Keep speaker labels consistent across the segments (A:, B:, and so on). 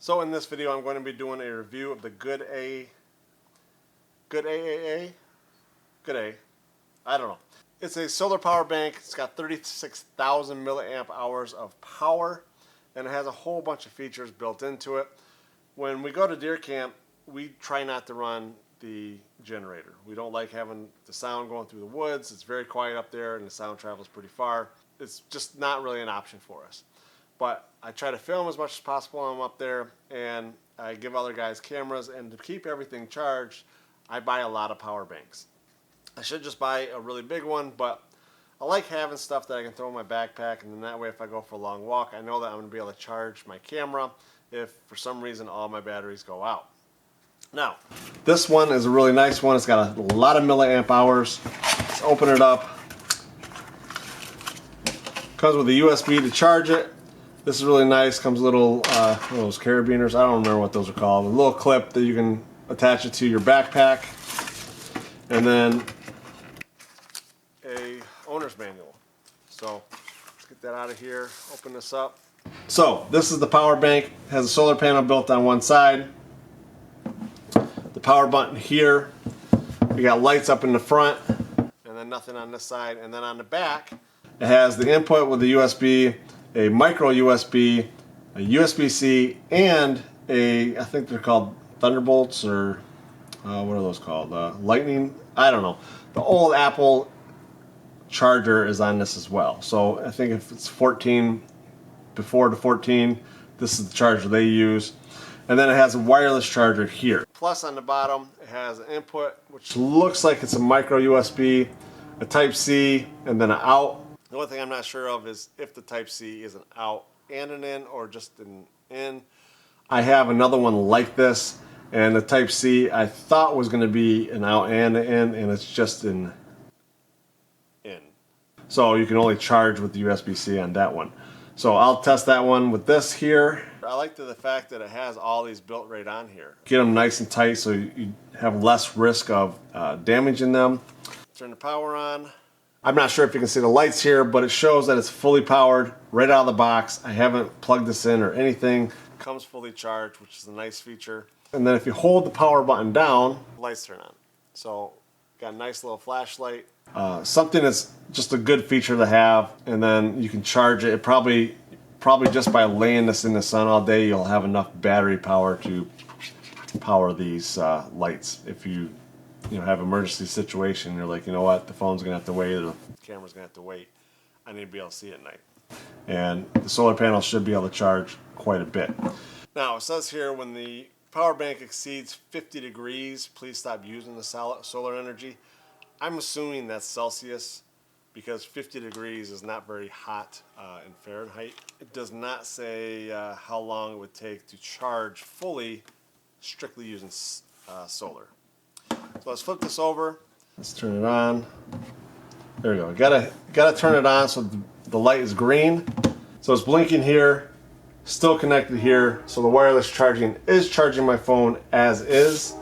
A: So in this video, I'm going to be doing a review of the GoodAAA, I don't know. It's a solar power bank. It's got 36,000 milliamp hours of power, and it has a whole bunch of features built into it. When we go to deer camp, we try not to run the generator. We don't like having the sound going through the woods. It's very quiet up there, and the sound travels pretty far. It's just not really an option for us. But I try to film as much as possible when I'm up there, and I give other guys cameras, and to keep everything charged, I buy a lot of power banks. I should just buy a really big one, but I like having stuff that I can throw in my backpack, and then that way if I go for a long walk, I know that I'm going to be able to charge my camera if for some reason all my batteries go out. Now, this one is a really nice one. It's got a lot of milliamp hours. Let's open it up. Comes with a USB to charge it. This is really nice. Comes with little those carabiners. I don't remember what those are called. A little clip that you can attach it to your backpack, and then a owner's manual. So let's get that out of here. Open this up. So this is the power bank. It has a solar panel built on one side. The power button here. We got lights up in the front, and then nothing on this side. And then on the back, it has the input with the USB, a micro USB, a USB-C, and I think they're called Thunderbolts, or what are those called? Lightning? I don't know. The old Apple charger is on this as well. So I think if it's 14, before the 14, this is the charger they use. And then it has a wireless charger here. Plus on the bottom, it has an input, which looks like it's a micro USB, a Type-C, and then an out. The only thing I'm not sure of is if the Type-C is an out and an in, or just an in. I have another one like this, and the Type-C I thought was going to be an out and an in, and it's just an in. So you can only charge with the USB-C on that one. So I'll test that one with this here. I like the fact that it has all these built right on here. Get them nice and tight so you have less risk of damaging them. Turn the power on. I'm not sure if you can see the lights here, but it shows that it's fully powered right out of the box. I haven't plugged this in or anything. It comes fully charged, which is a nice feature. And then if you hold the power button down, lights turn on. So got a nice little flashlight. Something that's just a good feature to have, and then you can charge it. Probably just by laying this in the sun all day, you'll have enough battery power to power these lights. If you have an emergency situation, you're like, you know what, the phone's gonna have to wait, or the camera's gonna have to wait. I need to be able to see at night. And the solar panel should be able to charge quite a bit. Now, it says here, when the power bank exceeds 50 degrees, please stop using the solar energy. I'm assuming that's Celsius, because 50 degrees is not very hot in Fahrenheit. It does not say how long it would take to charge fully, strictly using solar. So let's flip this over. Let's turn it on. There we go. Gotta turn it on so the light is green. So it's blinking here, still connected here. So the wireless charging is charging my phone as is.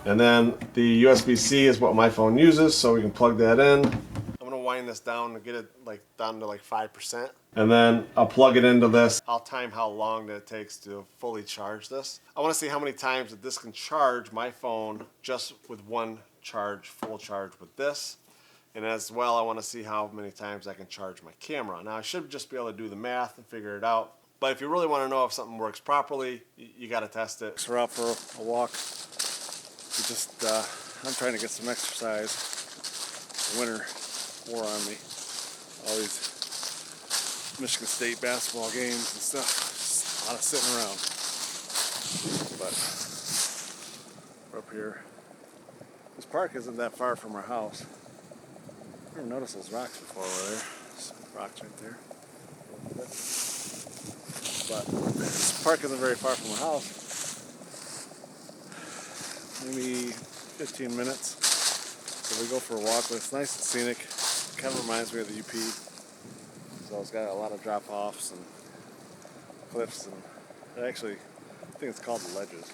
A: And then the USB-C is what my phone uses, so we can plug that in. I'm gonna wind this down to get it down to 5%. And then I'll plug it into this. I'll time how long that it takes to fully charge this. I wanna see how many times that this can charge my phone just with one charge, full charge with this. And as well, I wanna see how many times I can charge my camera. Now I should just be able to do the math and figure it out. But if you really wanna know if something works properly, you gotta test it. We're out for a walk. I'm trying to get some exercise. Winter wore on me. All these Michigan State basketball games and stuff. Just a lot of sitting around. But we're up here. This park isn't that far from our house. I never noticed those rocks before over there. Some rocks right there. But this park isn't very far from our house. Maybe 15 minutes. So we go for a walk, but it's nice and scenic. It kind of reminds me of the UP. So it's got a lot of drop-offs and cliffs, and actually, I think it's called the Ledges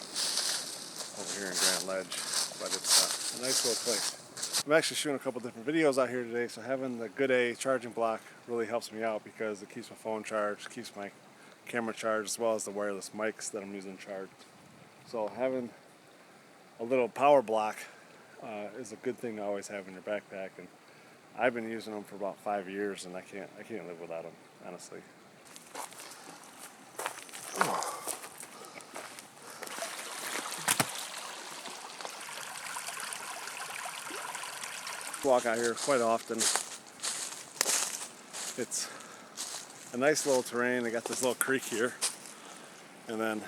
A: over here in Grand Ledge, but it's a nice little place. I'm actually shooting a couple different videos out here today, so having the GoodAAA charging block really helps me out because it keeps my phone charged, keeps my camera charged as well as the wireless mics that I'm using charged. So having a little power block is a good thing to always have in your backpack, and I've been using them for about 5 years, and I can't live without them, honestly. Walk out here quite often. It's a nice little terrain. They got this little creek here, and then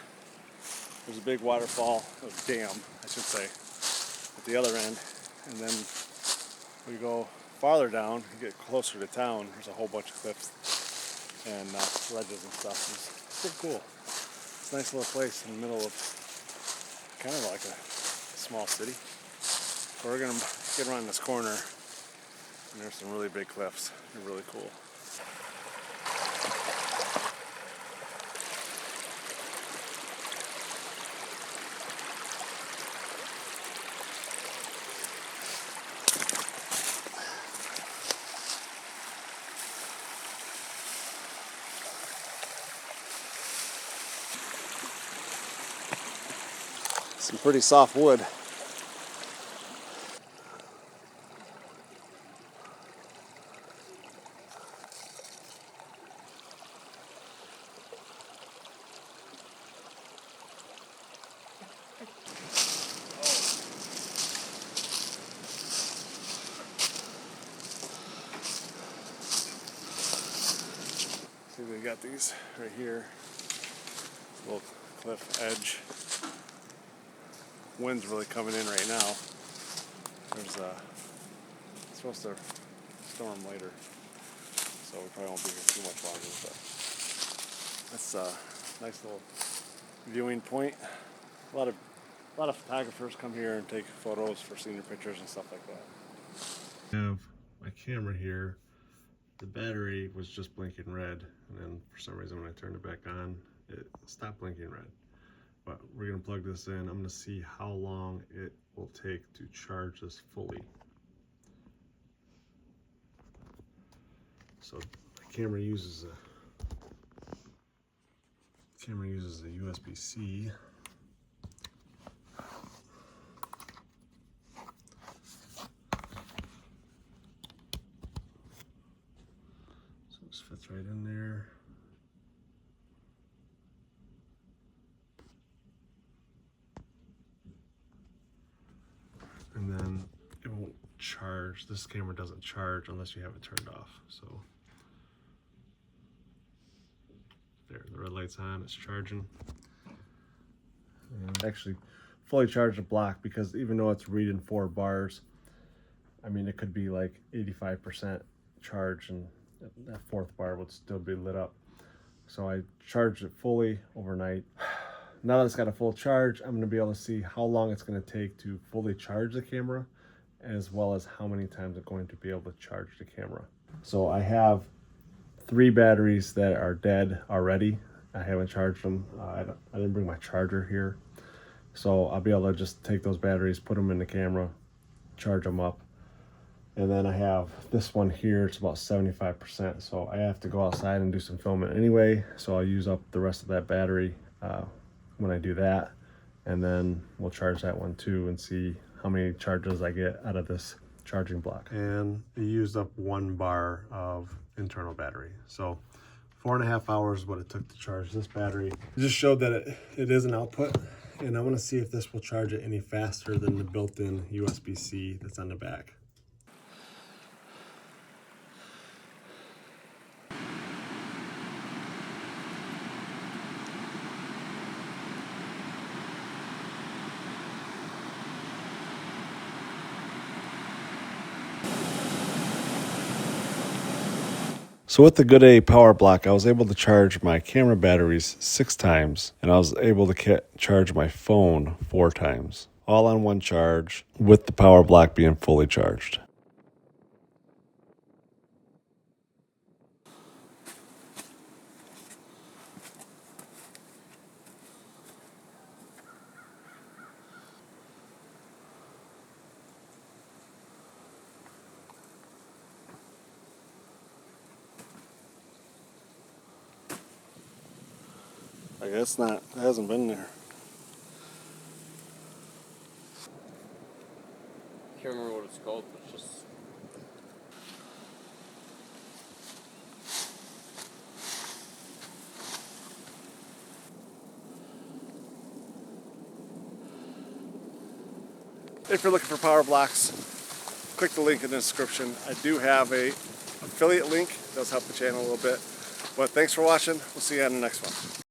A: there's a big waterfall, a dam, I should say, at the other end. And then we go farther down, you get closer to town. There's a whole bunch of cliffs and ledges and stuff. It's pretty cool. It's a nice little place in the middle of kind of like a small city. So we're gonna get around this corner, and there's some really big cliffs. They're really cool. Some pretty soft wood. See, we got these right here. Little cliff edge. Wind's really coming in right now. There's it's supposed to storm later, so we probably won't be here too much longer. But that's a nice little viewing point. A lot of photographers come here and take photos for senior pictures and stuff like that. I have my camera here. The battery was just blinking red, and then for some reason when I turned it back on, it stopped blinking red. But we're gonna plug this in. I'm gonna see how long it will take to charge this fully. So my camera uses a USB-C. So this fits right in there. And then it won't charge. This camera doesn't charge unless you have it turned off. So there, the red light's on, it's charging. And actually fully charged the block, because even though it's reading 4 bars, I mean, it could be like 85% charged and that 4th bar would still be lit up. So I charged it fully overnight. Now that it's got a full charge, I'm gonna be able to see how long it's gonna take to fully charge the camera, as well as how many times it's going to be able to charge the camera. So I have 3 batteries that are dead already. I haven't charged them. I didn't bring my charger here. So I'll be able to just take those batteries, put them in the camera, charge them up. And then I have this one here, it's about 75%. So I have to go outside and do some filming anyway. So I'll use up the rest of that battery when I do that, and then we'll charge that one too and see how many charges I get out of this charging block. And it used up 1 bar of internal battery. So 4.5 hours is what it took to charge this battery. It just showed that it is an output, and I'm gonna see if this will charge it any faster than the built-in USB-C that's on the back. So with the GoodAAA power block, I was able to charge my camera batteries 6 times, and I was able to charge my phone 4 times, all on one charge, with the power block being fully charged. I guess not. It hasn't been there.
B: Can't remember what it's called, but it's just.
A: If you're looking for power blocks, click the link in the description. I do have a affiliate link. It does help the channel a little bit. But thanks for watching. We'll see you on the next one.